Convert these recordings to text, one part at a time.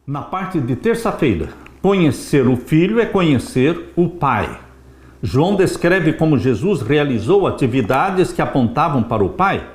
Na parte de terça-feira, conhecer o Filho é conhecer o Pai. João descreve como Jesus realizou atividades que apontavam para o Pai.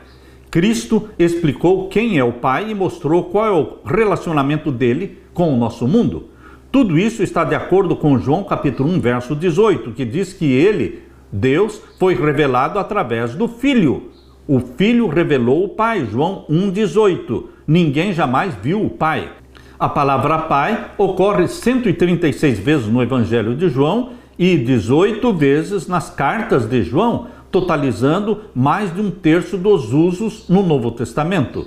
Cristo explicou quem é o Pai e mostrou qual é o relacionamento dele com o nosso mundo. Tudo isso está de acordo com João capítulo 1, verso 18, que diz que ele, Deus, foi revelado através do Filho. O Filho revelou o Pai, João 1,18. Ninguém jamais viu o Pai. A palavra Pai ocorre 136 vezes no Evangelho de João e 18 vezes nas cartas de João, totalizando mais de um terço dos usos no Novo Testamento.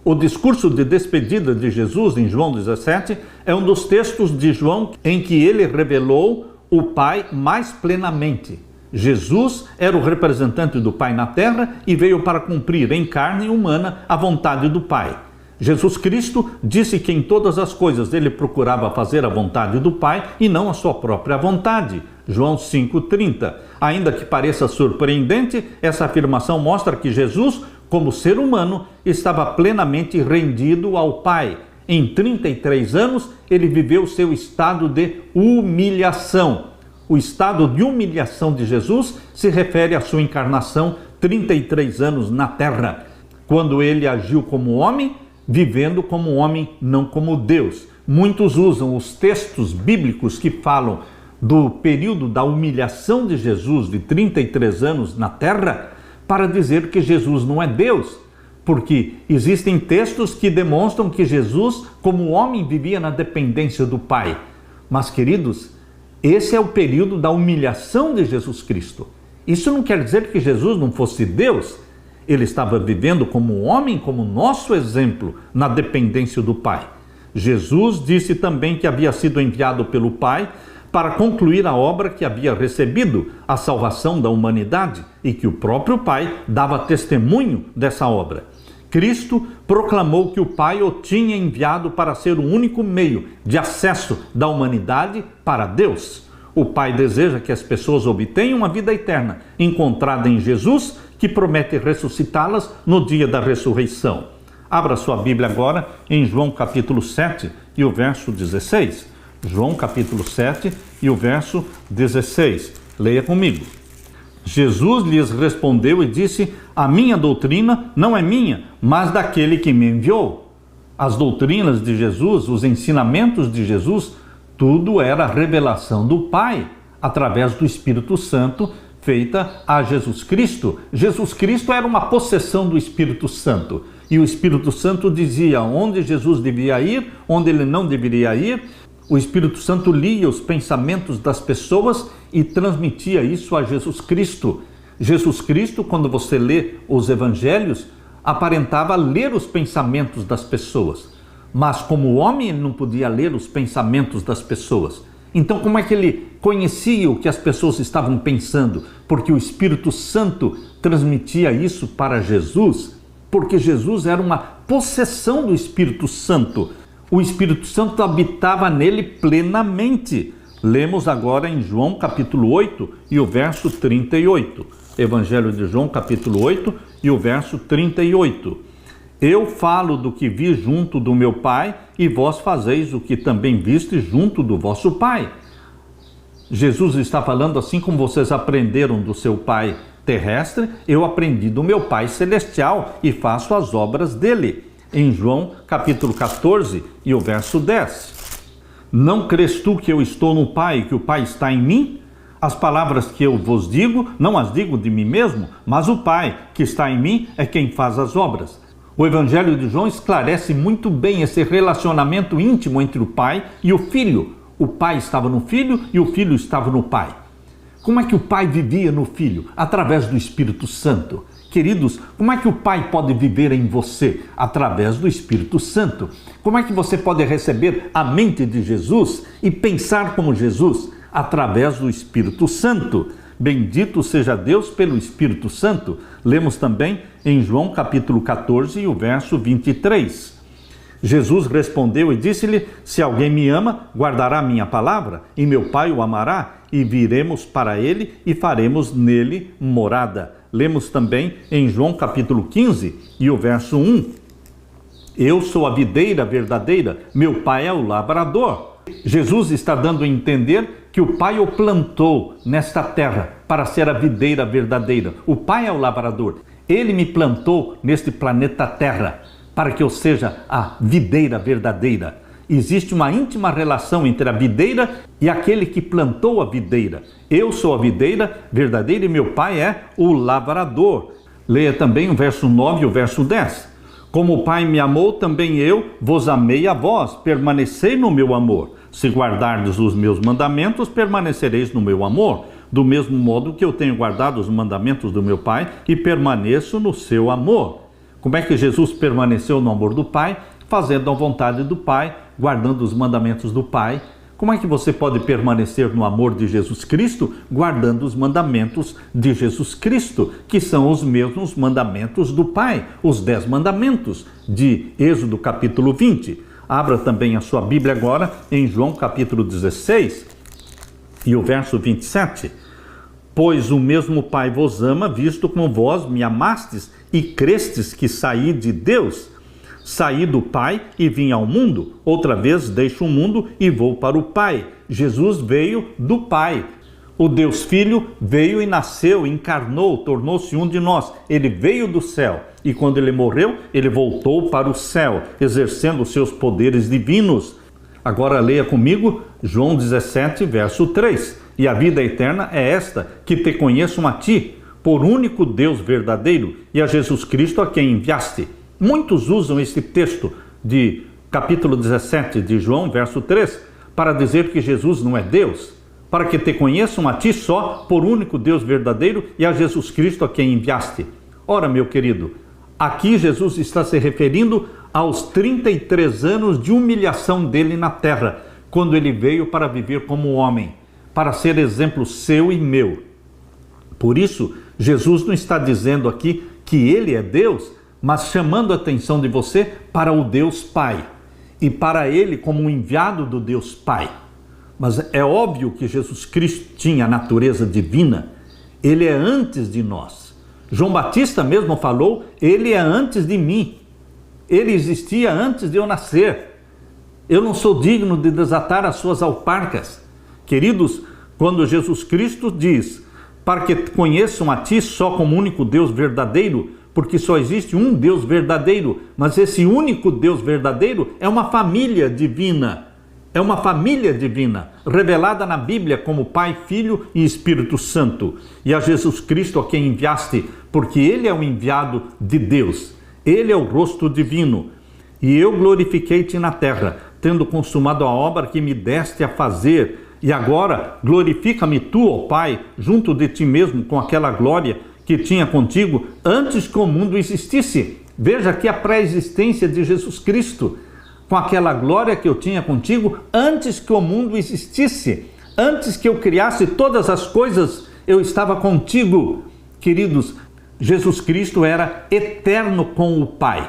O discurso de despedida de Jesus, em João 17, é um dos textos de João em que ele revelou o Pai mais plenamente. Jesus era o representante do Pai na terra e veio para cumprir em carne humana a vontade do Pai. Jesus Cristo disse que em todas as coisas ele procurava fazer a vontade do Pai e não a sua própria vontade. João 5,30. Ainda que pareça surpreendente, essa afirmação mostra que Jesus, como ser humano, estava plenamente rendido ao Pai. Em 33 anos, ele viveu seu estado de humilhação. O estado de humilhação de Jesus se refere à sua encarnação, 33 anos na terra, quando ele agiu como homem, vivendo como homem, não como Deus. Muitos usam os textos bíblicos que falam do período da humilhação de Jesus, de 33 anos na terra, para dizer que Jesus não é Deus, porque existem textos que demonstram que Jesus, como homem, vivia na dependência do Pai. Mas, queridos, esse é o período da humilhação de Jesus Cristo. Isso não quer dizer que Jesus não fosse Deus. Ele estava vivendo como homem, como nosso exemplo, na dependência do Pai. Jesus disse também que havia sido enviado pelo Pai para concluir a obra que havia recebido, a salvação da humanidade, e que o próprio Pai dava testemunho dessa obra. Cristo proclamou que o Pai o tinha enviado para ser o único meio de acesso da humanidade para Deus. O Pai deseja que as pessoas obtenham a vida eterna, encontrada em Jesus, que promete ressuscitá-las no dia da ressurreição. Abra sua Bíblia agora em João capítulo 7 e o verso 16. João capítulo 7 e o verso 16. Leia comigo. Jesus lhes respondeu e disse: a minha doutrina não é minha, mas daquele que me enviou. As doutrinas de Jesus, os ensinamentos de Jesus, tudo era a revelação do Pai, através do Espírito Santo, feita a Jesus Cristo. Jesus Cristo era uma possessão do Espírito Santo. E o Espírito Santo dizia onde Jesus devia ir, onde ele não deveria ir. O Espírito Santo lia os pensamentos das pessoas e transmitia isso a Jesus Cristo. Jesus Cristo, quando você lê os evangelhos, aparentava ler os pensamentos das pessoas. Mas como homem, ele não podia ler os pensamentos das pessoas. Então, como é que ele conhecia o que as pessoas estavam pensando? Porque o Espírito Santo transmitia isso para Jesus, porque Jesus era uma possessão do Espírito Santo. O Espírito Santo habitava nele plenamente. Lemos agora em João capítulo 8 e o verso 38. Evangelho de João capítulo 8 e o verso 38. Eu falo do que vi junto do meu Pai, e vós fazeis o que também viste junto do vosso Pai. Jesus está falando assim como vocês aprenderam do seu Pai terrestre, eu aprendi do meu Pai celestial e faço as obras dele. Em João capítulo 14 e o verso 10. Não crês tu que eu estou no Pai e que o Pai está em mim? As palavras que eu vos digo, não as digo de mim mesmo, mas o Pai que está em mim é quem faz as obras. O Evangelho de João esclarece muito bem esse relacionamento íntimo entre o Pai e o Filho. O Pai estava no Filho e o Filho estava no Pai. Como é que o Pai vivia no Filho? Através do Espírito Santo. Queridos, como é que o Pai pode viver em você? Através do Espírito Santo. Como é que você pode receber a mente de Jesus e pensar como Jesus? Através do Espírito Santo. Bendito seja Deus pelo Espírito Santo. Lemos também em João capítulo 14 e o verso 23. Jesus respondeu e disse-lhe: se alguém me ama, guardará minha palavra, e meu Pai o amará, e viremos para ele e faremos nele morada. Lemos também em João capítulo 15 e o verso 1. Eu sou a videira verdadeira, meu pai é o lavrador. Jesus está dando a entender que o pai o plantou nesta terra para ser a videira verdadeira. O pai é o lavrador. Ele me plantou neste planeta Terra para que eu seja a videira verdadeira. Existe uma íntima relação entre a videira e aquele que plantou a videira. Eu sou a videira verdadeira e meu pai é o lavrador. Leia também o verso 9 e o verso 10. Como o Pai me amou, também eu vos amei a vós. Permanecei no meu amor. Se guardardes os meus mandamentos, permanecereis no meu amor. Do mesmo modo que eu tenho guardado os mandamentos do meu Pai e permaneço no seu amor. Como é que Jesus permaneceu no amor do Pai? Fazendo a vontade do Pai, guardando os mandamentos do Pai. Como é que você pode permanecer no amor de Jesus Cristo? Guardando os mandamentos de Jesus Cristo, que são os mesmos mandamentos do Pai, os 10 mandamentos de Êxodo capítulo 20. Abra também a sua Bíblia agora em João capítulo 16 e o verso 27. Pois o mesmo Pai vos ama, visto como vós me amastes e crestes que saí de Deus. Saí do Pai e vim ao mundo, outra vez deixo o mundo e vou para o Pai. Jesus veio do Pai. O Deus Filho veio e nasceu, encarnou, tornou-se um de nós. Ele veio do céu e quando ele morreu, ele voltou para o céu, exercendo os seus poderes divinos. Agora leia comigo João 17, verso 3. E a vida eterna é esta, que te conheçam a ti, por único Deus verdadeiro, e a Jesus Cristo a quem enviaste. Muitos usam esse texto de capítulo 17 de João, verso 3, para dizer que Jesus não é Deus, para que te conheçam a ti só, por único Deus verdadeiro, e a Jesus Cristo a quem enviaste. Ora, meu querido, aqui Jesus está se referindo aos 33 anos de humilhação dele na terra, quando ele veio para viver como homem, para ser exemplo seu e meu. Por isso, Jesus não está dizendo aqui que ele é Deus, mas chamando a atenção de você para o Deus Pai e para ele como um enviado do Deus Pai. Mas é óbvio que Jesus Cristo tinha a natureza divina, ele é antes de nós. João Batista mesmo falou, ele é antes de mim, ele existia antes de eu nascer. Eu não sou digno de desatar as suas alparcas. Queridos, quando Jesus Cristo diz, para que conheçam a ti só como único Deus verdadeiro, porque só existe um Deus verdadeiro, mas esse único Deus verdadeiro é uma família divina. É uma família divina, revelada na Bíblia como Pai, Filho e Espírito Santo. E a Jesus Cristo a quem enviaste, porque ele é o enviado de Deus. Ele é o rosto divino. E eu glorifiquei-te na terra, tendo consumado a obra que me deste a fazer. E agora glorifica-me tu, ó Pai, junto de ti mesmo, com aquela glória que tinha contigo antes que o mundo existisse. Veja aqui a pré-existência de Jesus Cristo, com aquela glória que eu tinha contigo antes que o mundo existisse. Antes que eu criasse todas as coisas, eu estava contigo. Queridos, Jesus Cristo era eterno com o Pai.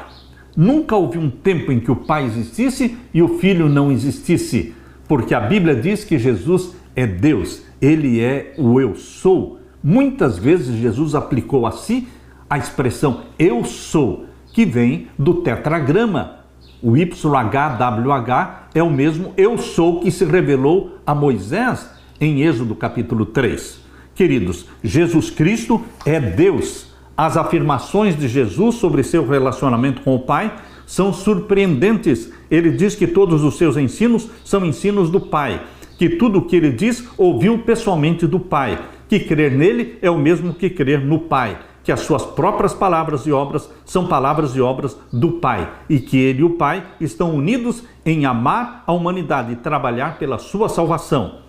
Nunca houve um tempo em que o Pai existisse e o Filho não existisse, porque a Bíblia diz que Jesus é Deus, ele é o eu sou. Muitas vezes Jesus aplicou a si a expressão eu sou, que vem do tetragrama. O YHWH é o mesmo eu sou que se revelou a Moisés em Êxodo capítulo 3. Queridos, Jesus Cristo é Deus. As afirmações de Jesus sobre seu relacionamento com o Pai são surpreendentes. Ele diz que todos os seus ensinos são ensinos do Pai, que tudo o que ele diz ouviu pessoalmente do Pai, que crer nele é o mesmo que crer no Pai, que as suas próprias palavras e obras são palavras e obras do Pai, e que ele e o Pai estão unidos em amar a humanidade e trabalhar pela sua salvação.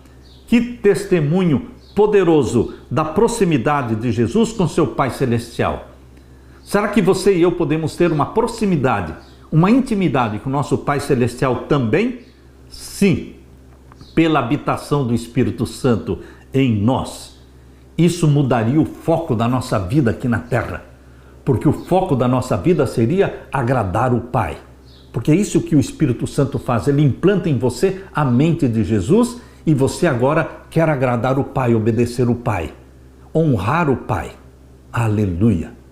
Que testemunho poderoso da proximidade de Jesus com seu Pai Celestial. Será que você e eu podemos ter uma proximidade, uma intimidade com o nosso Pai Celestial também? Sim, pela habitação do Espírito Santo em nós. Isso mudaria o foco da nossa vida aqui na terra, porque o foco da nossa vida seria agradar o Pai, porque é isso que o Espírito Santo faz, ele implanta em você a mente de Jesus e você agora quer agradar o Pai, obedecer o Pai, honrar o Pai. Aleluia!